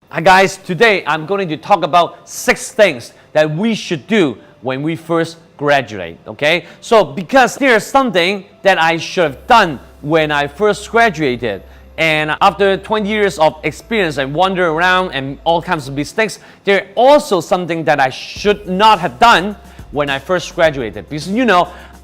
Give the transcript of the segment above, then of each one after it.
Hi guys, today I'm going to talk about 6 things that we should do when we first graduate, okay? So because there's something that I should have done when I first graduated, and after 20 years of experience and wander around and all kinds of mistakes, there's also something that I should not have done when I first graduated. Because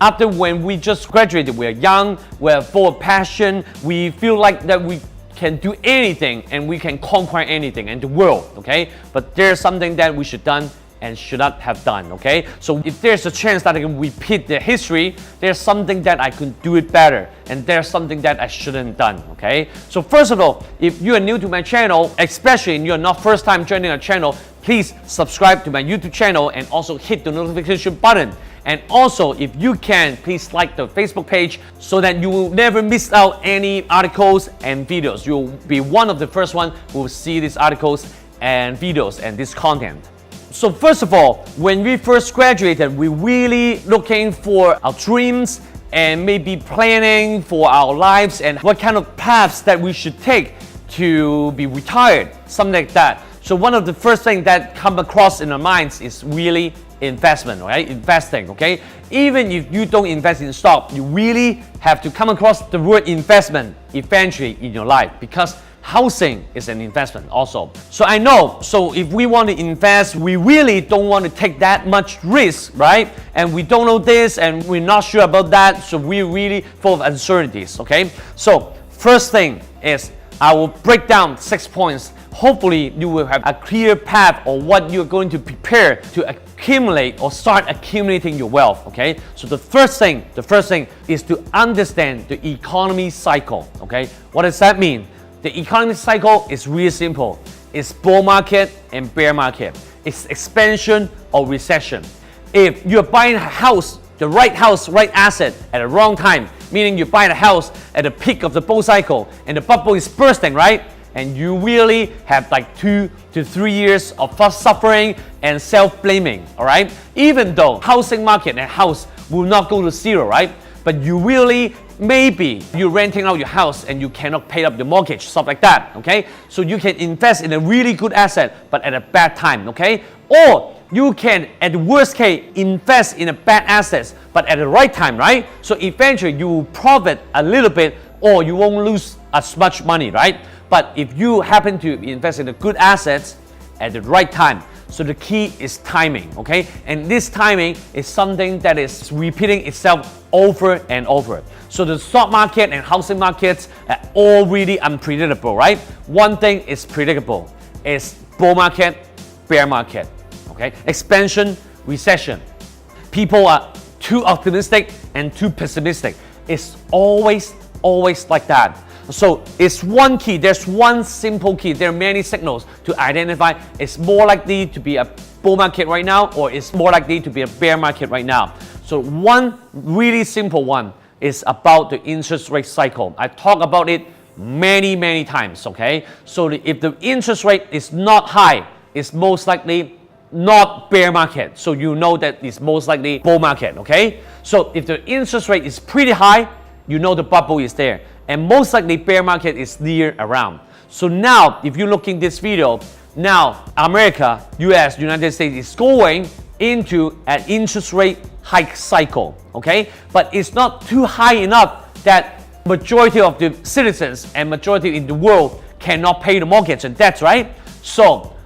after when we just graduated, we're young, we're full of passion, we feel like that we can do anything and we can conquer anything in the world, okay? But there's something that we should done and should not have done, okay? So if there's a chance that I can repeat the history, there's something that I could do it better, and there's something that I shouldn't done, okay? So first of all, if you are new to my channel, especially if you're not first time joining our channel, please subscribe to my YouTube channel and also hit the notification button. And also, if you can, please like the Facebook page so that you will never miss out any articles and videos. You'll be one of the first ones who will see these articles and videos and this content. So first of all, when we first graduated, we're really looking for our dreams and maybe planning for our lives and what kind of paths that we should take to be retired, something like that. So one of the first things that come across in our minds is really investment, right? Investing, okay? Even if you don't invest in stock, you really have to come across the word investment eventually in your life, because housing is an investment also. So I know, so if we want to invest, we really don't want to take that much risk, right? And we don't know this and we're not sure about that, so we're really full of uncertainties, okay? So first thing is, I will break down 6 points. Hopefully you will have a clear path on what you're going to prepare to accumulate or start accumulating your wealth, okay? So the first thing is to understand the economy cycle, okay? What does that mean? The economy cycle is really simple. It's bull market and bear market. It's expansion or recession. If you're buying a house, the right house, right asset at the wrong time, meaning you buy the house at the peak of the bull cycle and the bubble is bursting, right? And you really have like 2 to 3 years of suffering and self-blaming, all right? Even though housing market and house will not go to zero, right? But you really, maybe you're renting out your house and you cannot pay up the mortgage, stuff like that, okay? So you can invest in a really good asset, but at a bad time, okay? Or you can, at the worst case, invest in a bad assets, but at the right time, right? So eventually you will profit a little bit or you won't lose as much money, right? But if you happen to invest in the good assets at the right time, so the key is timing, okay? And this timing is something that is repeating itself over and over. So the stock market and housing markets are all really unpredictable, right? One thing is predictable, is bull market, bear market, okay? Expansion, recession. People are too optimistic and too pessimistic. It's always like that. So it's one key, there's one simple key. There are many signals to identify it's more likely to be a bull market right now or it's more likely to be a bear market right now. So one really simple one is about the interest rate cycle. I talk about it many times, okay? So if the interest rate is not high, it's most likely not bear market. So you know that it's most likely bull market, okay? So if the interest rate is pretty high, you know the bubble is there. And most likely bear market is near around. So now, if you're looking this video, now America, US, United States is going into an interest rate hike cycle, okay? But it's not too high enough that majority of the citizens and majority in the world cannot pay the mortgage and debts, right? So,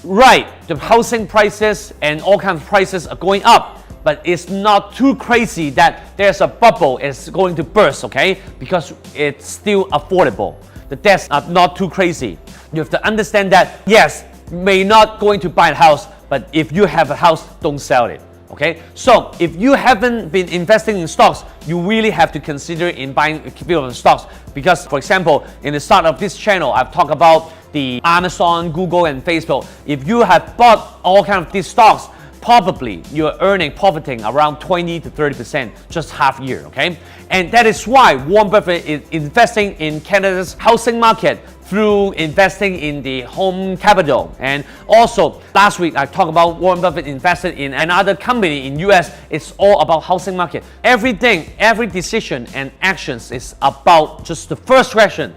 right, the housing prices and all kinds of prices are going up. But it's not too crazy that there's a bubble is going to burst, okay? Because it's still affordable. The debts are not too crazy. You have to understand that, yes, you may not going to buy a house, but if you have a house, don't sell it, okay? So if you haven't been investing in stocks, you really have to consider in buying a few of the stocks. Because, for example, in the start of this channel, I've talked about the Amazon, Google, and Facebook. If you have bought all kinds of these stocks, probably you're profiting around 20 to 30% just half year, okay? And that is why Warren Buffett is investing in Canada's housing market through investing in the home capital. And also last week I talked about Warren Buffett invested in another company in US. It's all about housing market. Everything, every decision and actions is about just the first question.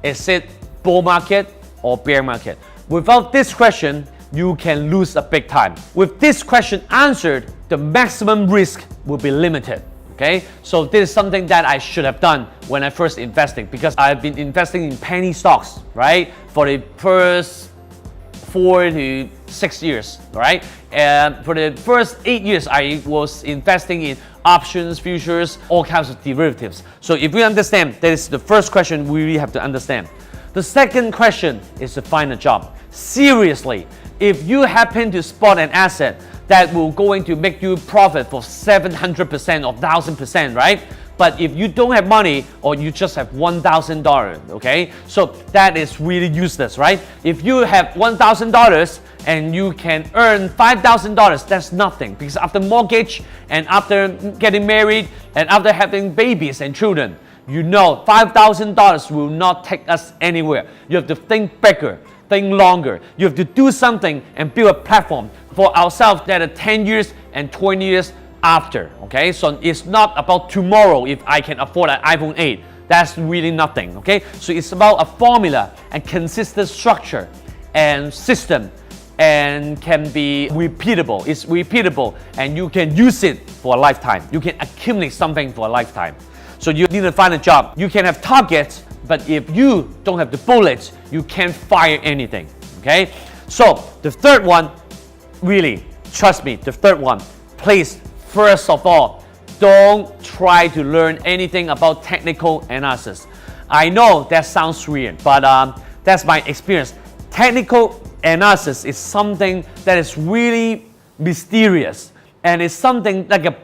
Is it bull market or bear market? Without this question, you can lose a big time. With this question answered, the maximum risk will be limited. Okay, so this is something that I should have done when I first investing, because I've been investing in penny stocks, right, for the first 4 to 6 years, right? And for the first 8 years, I was investing in options, futures, all kinds of derivatives. So if we understand, that is the first question we really have to understand. The second question is to find a job. Seriously, if you happen to spot an asset that will going to make you profit for 700% or 1000%, right? But if you don't have money, or you just have $1,000, okay? So that is really useless, right? If you have $1,000 and you can earn $5,000, that's nothing, because after mortgage and after getting married and after having babies and children, you know $5,000 will not take us anywhere. You have to think bigger, think longer. You have to do something and build a platform for ourselves that are 10 years and 20 years after, okay? So it's not about tomorrow if I can afford an iPhone 8. That's really nothing, okay? So it's about a formula and consistent structure and system, and can be repeatable. It's repeatable and you can use it for a lifetime. You can accumulate something for a lifetime. So you need to find a job. You can have targets, but if you don't have the bullets, you can't fire anything, okay? So the third one, really, trust me, the third one, please, first of all, don't try to learn anything about technical analysis. I know that sounds weird, but that's my experience. Technical analysis is something that is really mysterious, and it's something like a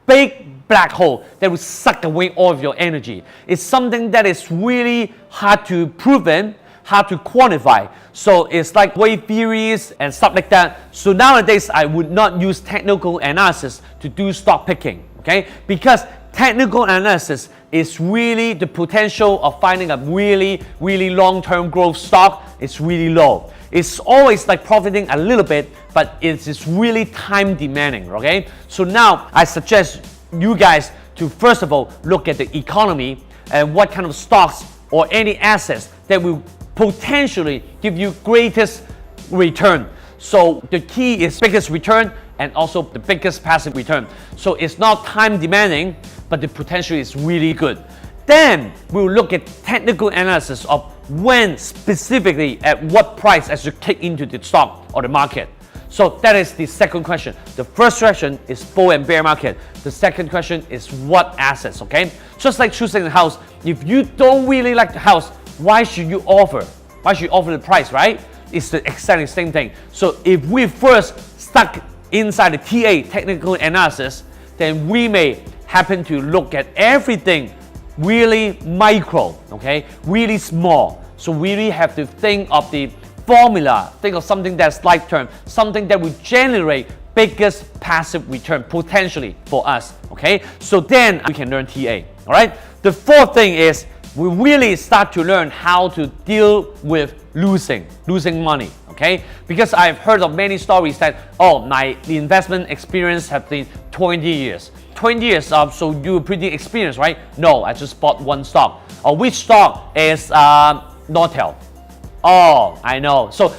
big black hole that will suck away all of your energy. It's something that is really hard to prove in, hard to quantify. So it's like wave theories and stuff like that. So nowadays, I would not use technical analysis to do stock picking, okay? Because technical analysis is really the potential of finding a really, really long-term growth stock is really low. It's always like profiting a little bit, but it is really time demanding, okay? So now I suggest you guys to first of all look at the economy and what kind of stocks or any assets that will potentially give you greatest return. So the key is biggest return and also the biggest passive return. So it's not time demanding, but the potential is really good. Then we'll look at technical analysis of when specifically at what price I should kick into the stock or the market. So that is the second question. The first question is bull and bear market. The second question is what assets, okay? Just like choosing a house, if you don't really like the house, why should you offer? Why should you offer the price, right? It's the exactly same thing. So if we first stuck inside the TA, technical analysis, then we may happen to look at everything really micro, okay? Really small. So we really have to think of the formula, think of something that's life term, something that will generate biggest passive return potentially for us, okay? So then we can learn TA, all right? The fourth thing is we really start to learn how to deal with losing money, okay? Because I've heard of many stories that, oh, my investment experience has been 20 years. 20 years, so you're pretty experienced, right? No, I just bought one stock. Which stock is Nortel? Oh, I know. So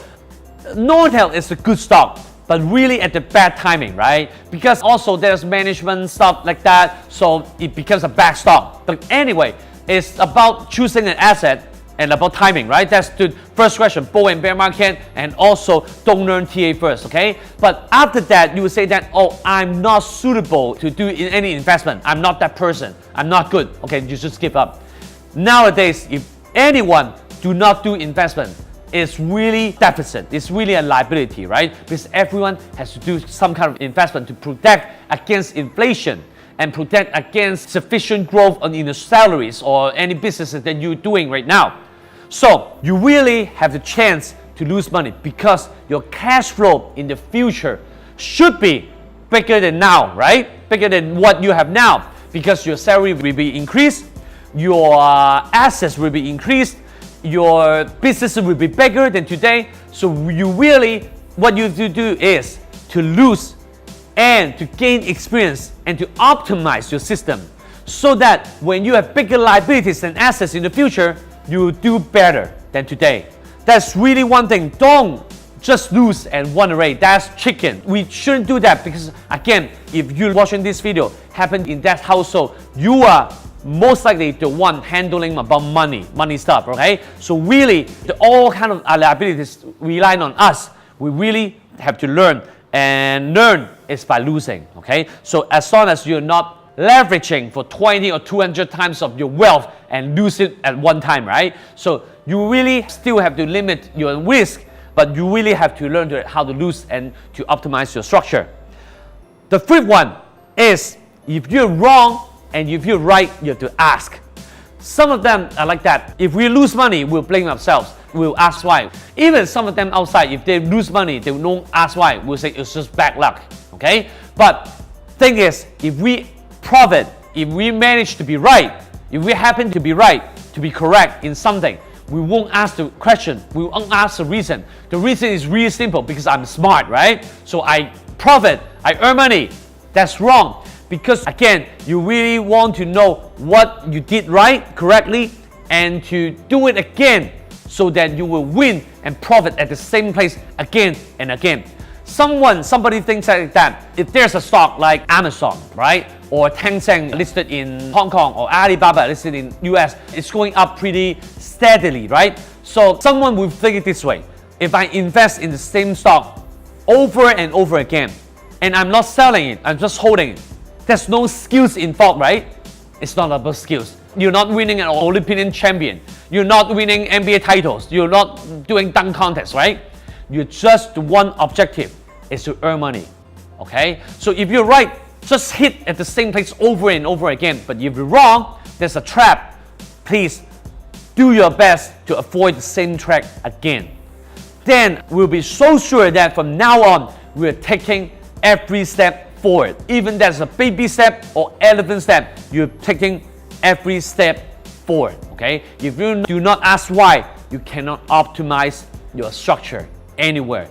Nortel is a good stock, but really at the bad timing, right? Because also there's management stuff like that, so it becomes a bad stock. But anyway, it's about choosing an asset and about timing, right? That's the first question, bull and bear market, and also don't learn TA first, okay? But after that, you will say that, oh, I'm not suitable to do any investment. I'm not that person. I'm not good. Okay, you just give up. Nowadays, if anyone do not do investment, it's really deficit. It's really a liability, right? Because everyone has to do some kind of investment to protect against inflation and protect against sufficient growth in the salaries or any businesses that you're doing right now. So you really have the chance to lose money because your cash flow in the future should be bigger than now, right? Bigger than what you have now, because your salary will be increased, your assets will be increased, your business will be bigger than today. So you really, what you have to do is to lose and to gain experience and to optimize your system so that when you have bigger liabilities and assets in the future, you will do better than today. That's really one thing. Don't just lose and run away. That's chicken. We shouldn't do that because, again, if you're watching this video happen in that household, you are most likely the one handling about money stuff, okay? So really, all kind of liabilities relying on us. We really have to learn, and learn is by losing, okay? So as long as you're not leveraging for 20 or 200 times of your wealth and lose it at one time, right? So you really still have to limit your risk, but you really have to learn how to lose and to optimize your structure. The fifth one is, if you're wrong and if you're right, you have to ask. Some of them are like that. If we lose money, we'll blame ourselves. We'll ask why. Even some of them outside, if they lose money, they won't ask why. We'll say it's just bad luck, okay? But thing is, if we profit, if we manage to be right, if we happen to be right, to be correct in something, we won't ask the question, we won't ask the reason. The reason is really simple, because I'm smart, right? So I profit, I earn money. That's wrong. Because again, you really want to know what you did right, correctly, and to do it again so that you will win and profit at the same place again and again. Somebody thinks like that. If there's a stock like Amazon, right, or Tencent listed in Hong Kong, or Alibaba listed in US, it's going up pretty steadily, right? So someone will think it this way: if I invest in the same stock over and over again, and I'm not selling it, I'm just holding it, there's no skills involved, right? It's not about skills. You're not winning an Olympian champion. You're not winning NBA titles. You're not doing dunk contests, right? You're just one objective, is to earn money, okay? So if you're right, just hit at the same place over and over again. But if you're wrong, there's a trap. Please do your best to avoid the same track again. Then we'll be so sure that from now on, we're taking every step forward. Even that's a baby step or elephant step, you're taking every step forward, okay? If you do not ask why, you cannot optimize your structure anywhere,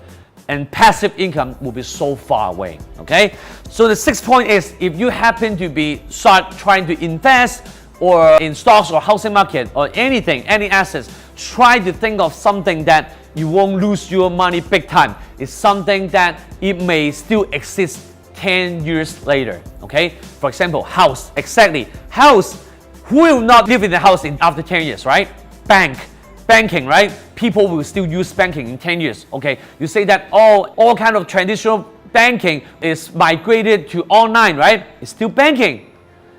and passive income will be so far away, okay? So the sixth point is, if you happen to start trying to invest or in stocks or housing market or anything, any assets, try to think of something that you won't lose your money big time. It's something that it may still exist 10 years later, okay? For example, house, exactly. House, who will not live in the house after 10 years, right? Banking, right? People will still use banking in 10 years, okay? You say that all kind of traditional banking is migrated to online, right? It's still banking.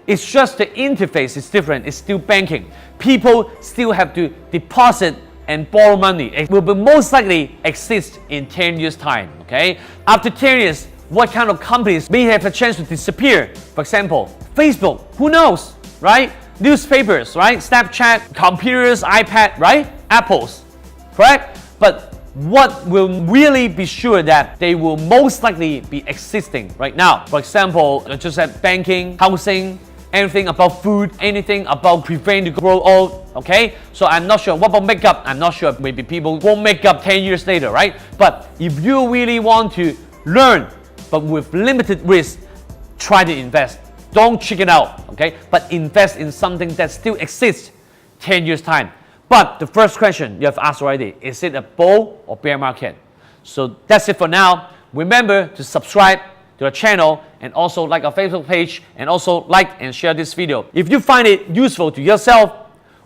It's just the interface is different. It's still banking. People still have to deposit and borrow money. It will be most likely exist in 10 years time, okay? After 10 years, what kind of companies may have a chance to disappear? For example, Facebook, who knows, right? Newspapers, right? Snapchat, computers, iPad, right? Apples, correct? But what will really be sure that they will most likely be existing right now? For example, just at banking, housing, anything about food, anything about preventing to grow old, okay? So I'm not sure. What about makeup? I'm not sure. Maybe people won't make up 10 years later, right? But if you really want to learn, but with limited risk, try to invest. Don't chicken out, okay? But invest in something that still exists 10 years time. But the first question you have asked already, is it a bull or bear market? So that's it for now. Remember to subscribe to our channel and also like our Facebook page, and also like and share this video. If you find it useful to yourself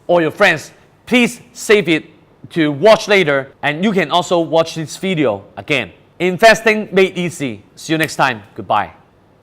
or your friends, please save it to watch later, and you can also watch this video again. Investing made easy. See you next time. Goodbye.